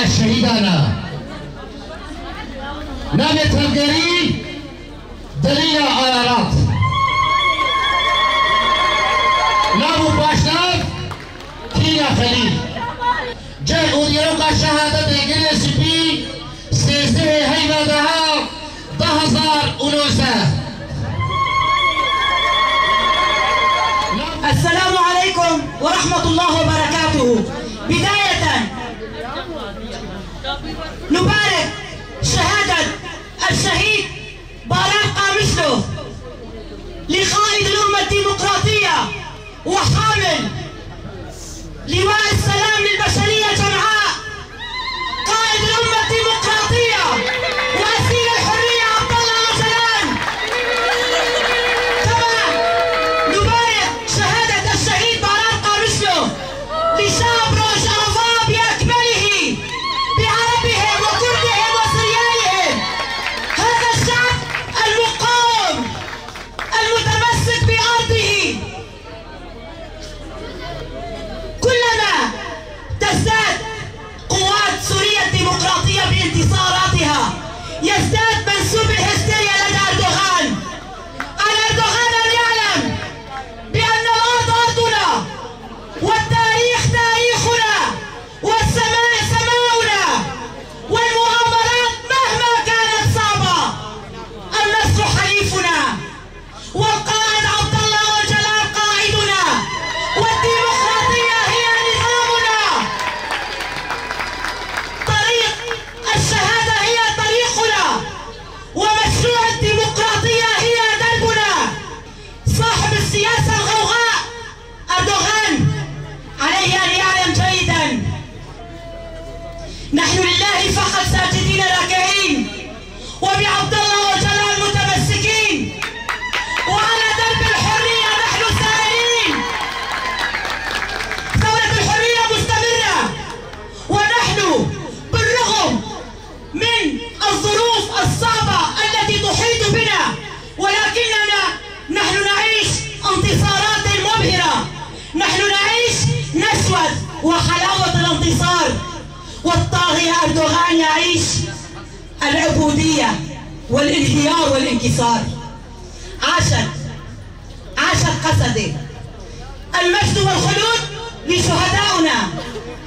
الشهيدانا نامت هنغاري دليل آيارات نابو باشناف كينا خليل جاي أوديروكا شهادة ديگل سپی 13 هیوادها 10,019. السلام عليكم ورحمة الله وبركاته. بداية نبارك شهادة الشهيد باران قامشلو لقائد الأمة الديمقراطية وحامل لواء السلام للبشرية جمعاء، قائد الأمة الديمقراطية وأسير الحرية عبد الله أوجلان. كما نبارك شهادة الشهيد باران قامشلو لشعب روج أرفا بأكمله بعربهم وكردهم وسريانهم، هذا الشعب المقاوم المتمسك بأرضه. كلما تزداد قوات سوريا الديمقراطية بانتصاراتها يزداد منسوب الهستيريا لدى أردوغان. على أردوغان أن يعلم بأن الأرض أرضنا والتاريخ تاريخنا والسماء سماؤنا، والمؤامرات مهما كانت صعبة النصر حليفنا، والقائد عبد الله أوجلان قائدنا، والديمقراطية هي نظامنا. طريق الشهادة هي طريقنا، ومشروع الديمقراطية هي دربنا. صاحب السياسة الغوغاء أردوغان عليه أن يعلم جيدا نحن لله فقط ساجدين راكعين، وبعبد الله أوجلان متمسكين، وعلى درب الحرية نحن سائرين. ثورة الحرية مستمرة، ونحن بالرغم من الظروف الصعبة التي تحيط بنا ولكننا نحن نعيش انتصارات مبهرة. نحن نعيش نشوة وحلاوة الانتصار، والطاغية أردوغان يعيش العبودية والانهيار والانكسار. عاشت قسدي. المجد والخلود لشهدائنا،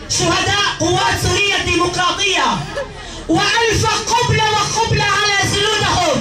شهداء قوات سوريا الديمقراطية، وألف قبلة وقبلة على جلودهم.